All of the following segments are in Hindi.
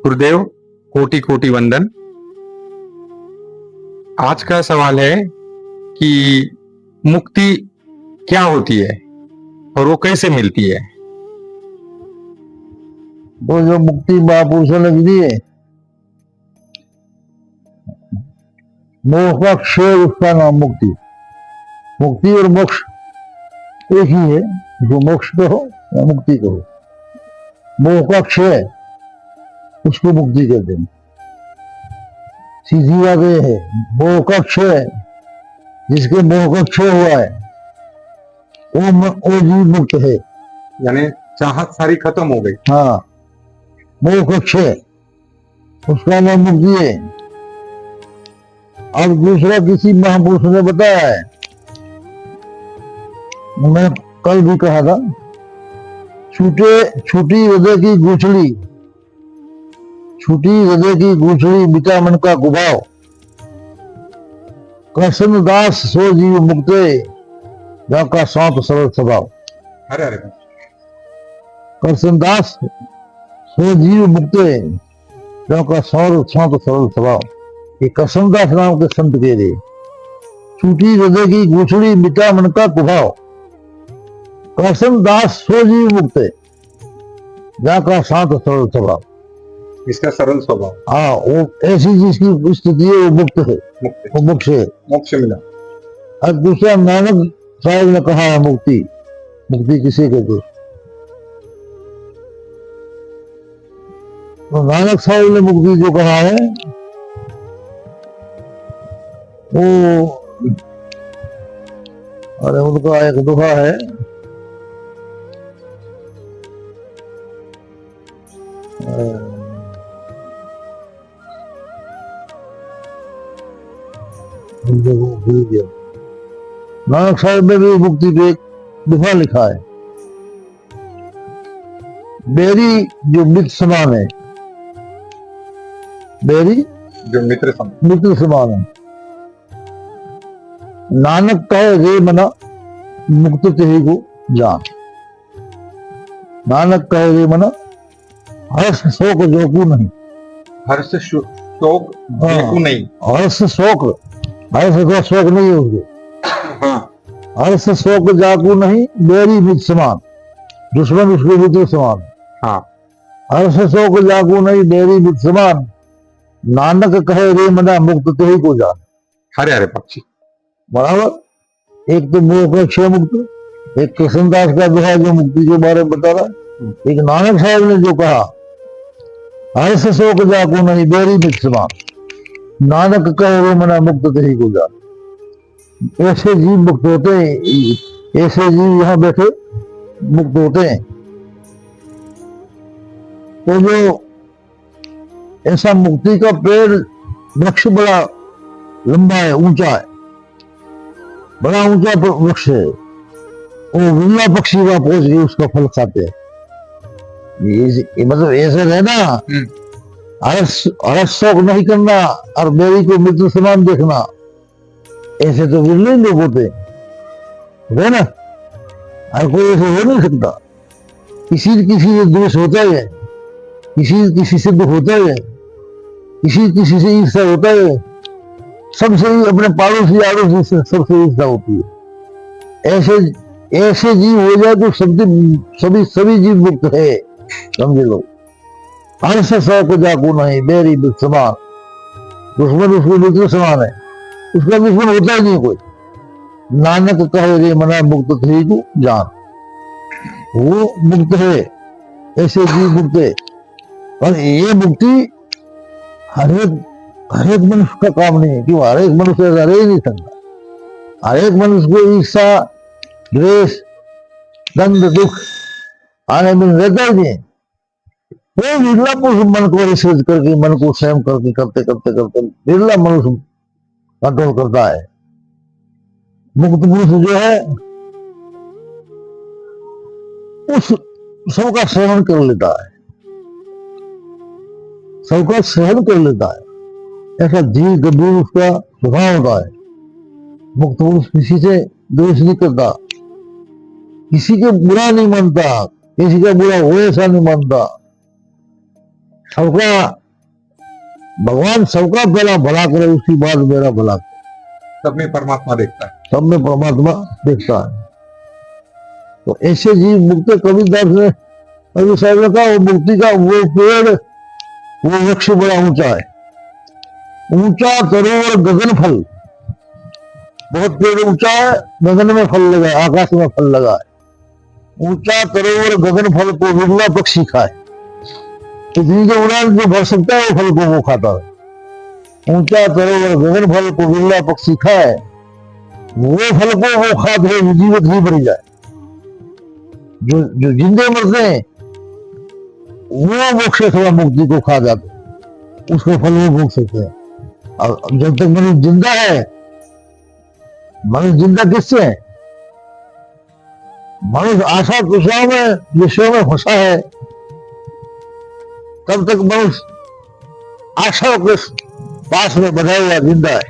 गुरुदेव, कोटि कोटि वंदन। आज का सवाल है कि मुक्ति क्या होती है और वो कैसे मिलती है। वो जो मुक्ति महापुरुषों ने दी है, मोक्ष का क्षय, उसका नाम मुक्ति। मुक्ति और मोक्ष एक ही है, जो मोक्ष कहो या मुक्ति कहो। मोह का क्षय उसको मुक्ति कहते हैं। सीधी बात यह है, मोह का क्षय, जिसके मोह का क्षय हुआ है वो जीव मुक्त है। यानी चाहत सारी खत्म हो गई। हाँ, मोह का क्षय उसका नाम मुक्ति है। अब दूसरा किसी महापुरुष ने बताया है, मैं कल भी कहा था, छूटी हृदय की गूंचली, छूटी हृदय की गूंचली, मिटा मन का गुभाव, कृष्ण दास सो जीव मुक्ते, जाका शांत सरल स्वभाव। अरे अरे, कृष्ण दास सो जीव मुक्ते, जाका शांत सरल स्वभाव। ये कृष्णदास नाम के संत कह रहे, छूटी हृदय की गूंचली, मिटा मन का कुभाव, कृष्णदास सो जीव मुक्त, जाका शांत सरल स्वभाव। इसका सरल स्वभाव। हाँ, वो ऐसी जिसकी स्थिति है वो मुक्त है, वो मोक्ष है, मोक्ष मिला। और दूसरा नानक साहब ने कहा है मुक्ति, मुक्ति किसे कहते? तो नानक साहब ने मुक्ति जो कहा है वो, अरे उनका एक दोहा है, भूल गया। नानक साहब ने भी मुक्ति पे एक दोहा लिखा है, बेरी जो मित्र समान है, बेरी जो मित्र समान है, नानक कहे रे मना मुक्त तेहि को जान। नानक कहे रे मना हर्ष शोक जोकू नहीं, हर्ष शोक जोकू नहीं, हर्ष शोक, हर्ष का शोक नहीं है उसको। हाँ, हर्ष शोक जाकू नहीं, बेरी मित्र समान, दुश्मन उसके मित्र समान। हाँ, हर्ष शोक जाकू नहीं, बेरी मित्र समान, नानक कहे रे मना मुक्त तेहि को जान। हरे हरे पक्षी। बराबर, एक तो मोह का क्षय मुक्त, एक कृष्णदास का दोहा जो मुक्ति के बारे में बता रहा, एक नानक साहब ने जो कहा, हर्ष शोक जाकू नहीं, बेरी मित्र समान, नानक कहे रे मना मुक्त तेहि को जान। ऐसे जीव मुक्त होते हैं, ऐसे जीव यहाँ बैठे मुक्त होते हैं। तो जो ऐसा मुक्ति का पेड़, वृक्ष बड़ा लंबा है, ऊंचा है, बड़ा ऊंचा वृक्ष है, वो विरला पक्षी वहां पहुंच गए उसका फल खाते हैं। ये मतलब ऐसे रहना, हर्ष शोक नहीं करना और बेरी को मित्र समान देखना, ऐसे तो विरले लोग होते है ना। हर कोई ऐसे हो नहीं सकता, किसी से द्वेष होता है, किसी से दुख होता है, किसी से ईर्ष्या होता है, सबसे ही अपने पड़ोसी आड़ोसी से सबसे ईर्ष्या होती है। ऐसे जीव हो जाए तो सभी जीव मुक्त है, समझे लो। हर्ष शोक जाकू नहीं, बेरी मित्र समान, दुश्मन उसको मित्र समान है, उसका दुश्मन होता ही नहीं कोई। नानक कहे रे मना मुक्त तेहि को जान, वो मुक्त है, ऐसे जीव मुक्त है। और ये मुक्ति हर एक मनुष्य का काम नहीं है, क्यों? हर एक मनुष्य ऐसा रह ही नहीं सकता। हर एक मनुष्य को ईर्षा, द्वेष, दंड, दुख आने में रहता ही नहीं। वो विरला पुरुष मन को रिसर्च करके, मन को संयम करके, करते करते करते विरला मनुष्य कंट्रोल करता है। मुक्त पुरुष जो है उस सबका सहन कर लेता है, सबका सहन कर लेता है, ऐसा धीर गंभीर उसका स्वभाव होता है। मुक्त पुरुष किसी से द्वेष नहीं करता, किसी के बुरा नहीं मानता, किसी का बुरा हो ऐसा नहीं मानता, सबका भगवान सबका पहला भला करे, उसकी बाद मेरा भला करे। सब में परमात्मा देखता है। सब में परमात्मा देखता है। तो ऐसे जीव मुक्त कबीरदास ने अभी साहब ने कहा, वो मुक्ति का वो पेड़, वो वृक्ष बड़ा ऊंचा है, ऊंचा तरोवर गगन फल। बहुत पेड़ ऊंचा है, गगन में फल लगा है, आकाश में फल लगा है। ऊंचा तरोवर गगन फल को विरला पक्षी खाए। इतनी जो उड़ान जो भर सकता है वो फल को वो खाता है। ऊंचा तरोवर गगन फल को विरला पक्षी खाए, वो फल को वो खाते हैं, जीवित ही मर जाए। जो जो जिंदे मरते हैं वो मोक्ष अथवा मुक्ति को खा जाते हैं, उसको फल वो भोग सकते हैं। और जब तक मनुष्य जिंदा है, मनुष्य जिंदा किससे है? मनुष्य आशा तृष्णा में विश्व में फंसा है, तब तक मनुष्य आशा के पास में बधा हुआ जिंदा है।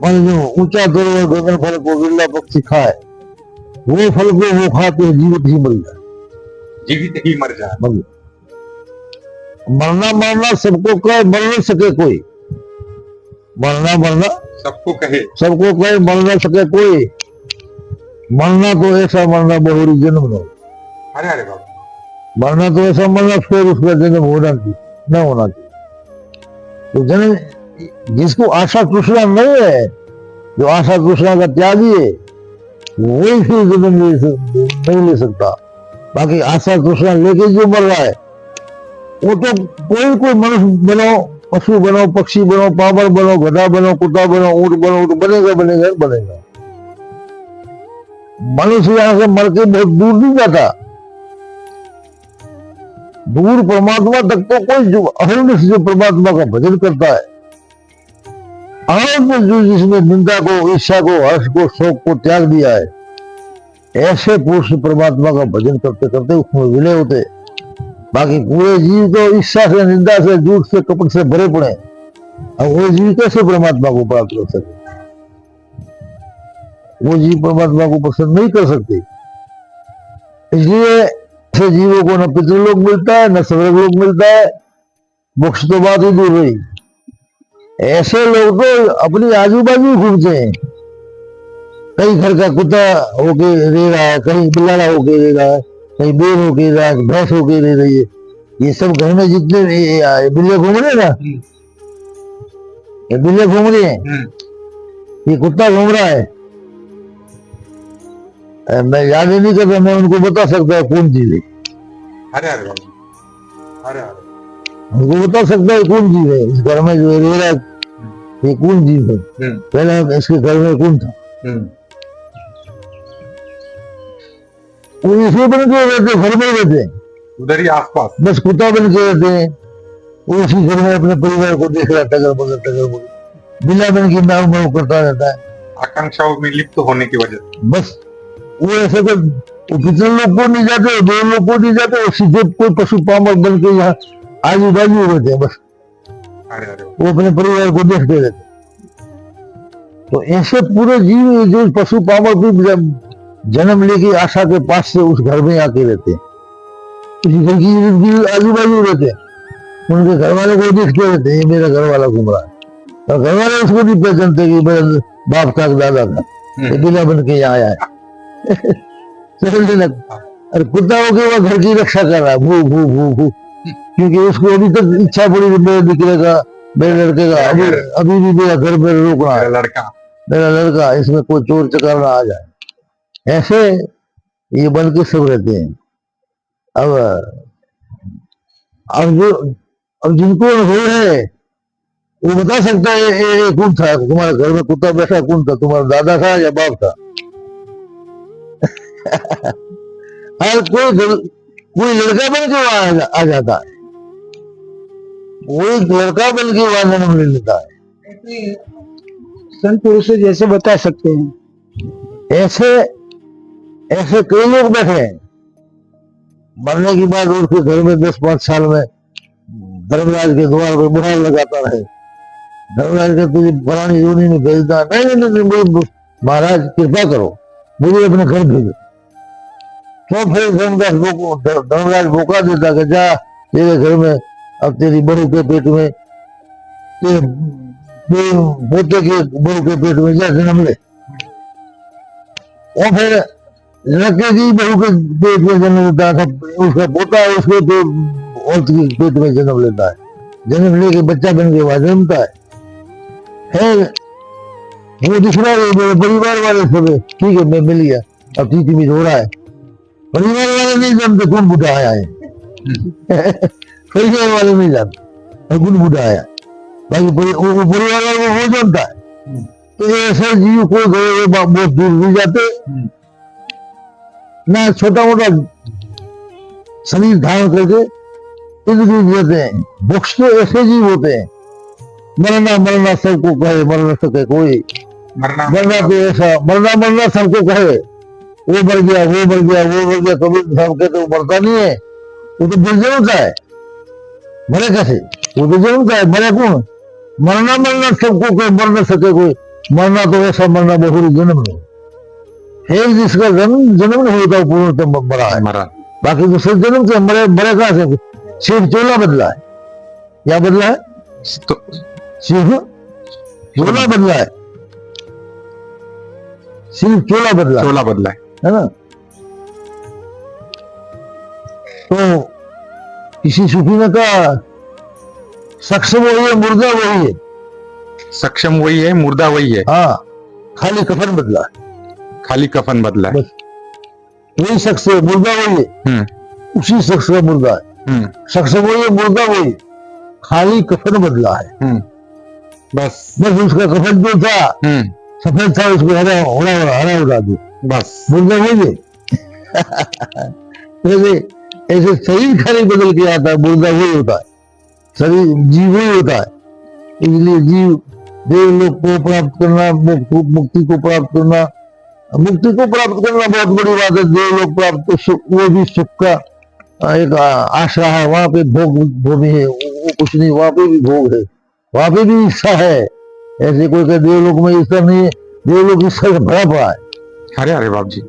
मन जो ऊंचा तरोवर गगन फल को विरला पक्षी खाए, वो फल को वो खाते हैं, जीवित ही मर जाए। जीवित ही मर जाए। मरना मरना सबको कहे, मर नहीं सके कोई। मरना मरना सबको कहे, सबको कहे, मर न सके कोई। मरना तो ऐसा मरना बहुरी जन्म लो। अरे अरे बाबा, मरना तो ऐसा मरना फिर उसका जन्म होना चाहिए, न होना चाहिए। तो जन्म जिसको आशा तृष्णा नहीं है, जो आशा तृष्णा का त्यागी है, वही फिर जन्म नहीं ले सकता। बाकी आशा तृष्णा लेके जो मर रहा है, वो तो कोई मनुष्य बनो, पशु बनो, पक्षी बनो, पावर बनो, गधा बनो, कुत्ता बनो, ऊंट बनो, तो बनेगा बनेगा बनेगा। मनुष्य यहां से मर के बहुत दूर नहीं जाता, दूर परमात्मा तक तो कोई जो अहर्निश जो परमात्मा का भजन करता है, अहर्निश जो जिसने निंदा को, ईर्ष्या को, हर्ष को, शोक को त्याग दिया है, ऐसे पुरुष परमात्मा का भजन करते करते उसमें विलय होते। बाकी पूरे जीव तो ईर्ष्या से, निंदा से, झूठ से, कपट से भरे पड़े। अब वो जीव कैसे परमात्मा को प्राप्त कर सके? वो जीव परमात्मा को पसंद नहीं कर सकते। इसलिए ऐसे जीवों को न पितृलोक मिलता है, न स्वर्गलोक मिलता है, मोक्ष तो बात ही दूर रही। ऐसे लोग तो अपनी आजू बाजू घूमते हैं। कहीं घर का कुत्ता होके रह रहा है, कहीं बिल्ला होके रह रहा है, कहीं बेर होके रहा है, भैंस होके रह रही है। ये सब घर में जितने बिल्ले घूम रहे ना, ये बिल्ले घूम रही है, ये कुत्ता घूम रहा है। मैं याद ही नहीं करता, मैं उनको बता सकता है कौन चीज है। अरे अरे बाबा, अरे अरे, उनको बता सकता है कौन चीज है। इस घर में जो रह रहा है, ये कौन चीज है? पहले इसके घर में कौन था? वो इसी बन के रहते, घर में रहते, उधर ही आसपास बस कुत्ता बन के रहते हैं। वो उसी घर में अपने परिवार को देख रहा है, टगर बगर बिना बन की नाव में करता रहता है, आकांक्षाओं में लिप्त होने की वजह से। बस वो ऐसे तो कितने लोग को नहीं जाते, दो लोग को नहीं जाते, वो सीधे कोई पशु पामर बन के यहाँ आजू बाजू रहते हैं बस। अरे अरे, वो अपने परिवार को देखते रहते। तो ऐसे पूरे जीव जो पशु पामर भी जन्म लेके आशा के पास से उस घर में आके रहते हैं, उसी घर की आजू बाजू रहते हैं, उनके घर वाले को देखते रहते हैं, ये मेरा घर वाला घूम रहा है। और घर वाले उसको नहीं पहचानते कि मेरा बाप था, दादा था, ये बिना बन के यहाँ आया है। और कुत्ता हो गया, घर की रक्षा कर रहा है, भू भू भू भू, क्योंकि उसको अभी तक इच्छा पड़ी मेरे दिखने का, मेरे लड़के का, अभी भी मेरा घर में रोक रहा है, मेरा लड़का, इसमें कोई चोर चकार ना आ जाए। ऐसे ये बन के सब रहते हैं। अब जिनको अनुभव है वो बता सकता है ये कौन था, तुम्हारे घर में कुत्ता बैठा कौन था, तुम्हारा दादा था या बाप था? हर कोई लड़का बन के वहां आ जाता है, कोई लड़का बन के वहां जन्म ले लेता है। संत पुरुष जैसे बता सकते हैं, ऐसे कई लोग बैठे हैं। मरने के बाद उसके घर में 10-5 साल में धर्मराज के द्वार पर बुढ़ा लगाता रहे, धर्मराज के तुझे पुरानी योनि में भेजता, नहीं, महाराज कृपा करो, मुझे अपने घर भेजो। तो फिर धर्मराज मौका देता कि जा तेरे घर में अब तेरी बहू के पेट में, तेरे पोते के बहू के पेट में जा जन्म ले, और फिर लड़के की बहू के पेट में जन्म लेता था, उसका पोता उसके औरत के पेट में जन्म लेता है, जन्म लेके बच्चा बन के बाद जन्मता है। वो दूसरा मेरे परिवार वाले सब ठीक है, मैं मिल गया, अब तीसरी में हो रहा है, परिवार वाले नहीं जानते कौन बूढ़ा आया है परिवार वाले नहीं जानते कौन बूढ़ा आया, बाकी परिवार वाले वो जानता है। तो ऐसा जीव को गए बहुत दूर भी जाते ना, छोटा मोटा शरीर धारण करके इर्द गिर्द रहते हैं। वृक्ष तो ऐसे जीव होते हैं, मरना मरना सबको कहे, मर न सके कोई, मरना तो ऐसा, मरना सबको कहे, वो मर गया वो मर गया वो मर गया, कभी सब कहते वो मरता नहीं है, वो तो दिल जन्मता है, मरे कैसे, वो तो जन्मता है, मरे कौन, मरना मरना सबको कहे, मर न सके कोई, मरना तो ऐसा मरना बहुरी जन्म लो है, जिसका जन्म नहीं होता वो पूर्णतः मरा है, बाकी दूसरे जन्म से मरे कहां से, सिर्फ चोला बदला है, क्या बदला है, सिर्फ चोला बदला है, सिर्फ चोला बदला है ना। तो किसी सूफी ने कहा सक्षम वही है, मुर्दा वही है, सक्षम वही है, मुर्दा वही है, हाँ, खाली कफन बदला है, खाली कफन बदला है, वही शख्स है, मुर्दा वही है, उसी शख्स का मुर्दा है, शख्स वही है, मुर्दा वही है, खाली कफन बदला है, बस उसका कफन जो था सफेद था, उसको हरा उड़ा दिया, बस मुर्दा वही है ऐसे शरीर खाली बदल के आता है, मुर्दा वही होता है, शरीर जीव वही होता है। इसलिए जीव देवलोक को प्राप्त करना, मुक्ति को प्राप्त करना, मुक्ति को प्राप्त करना बहुत बड़ी बात है। देवलोक प्राप्त तो सुख, वो भी सुख का एक आशा है, वहां पे भोग भूमि है, वो कुछ नहीं, वहां पे भी भोग है, वहां पे भी इच्छा है। ऐसे कोई देवलोक में इच्छा नहीं है, देवलोक इच्छा से भरा पड़ा है। अरे बाप जी।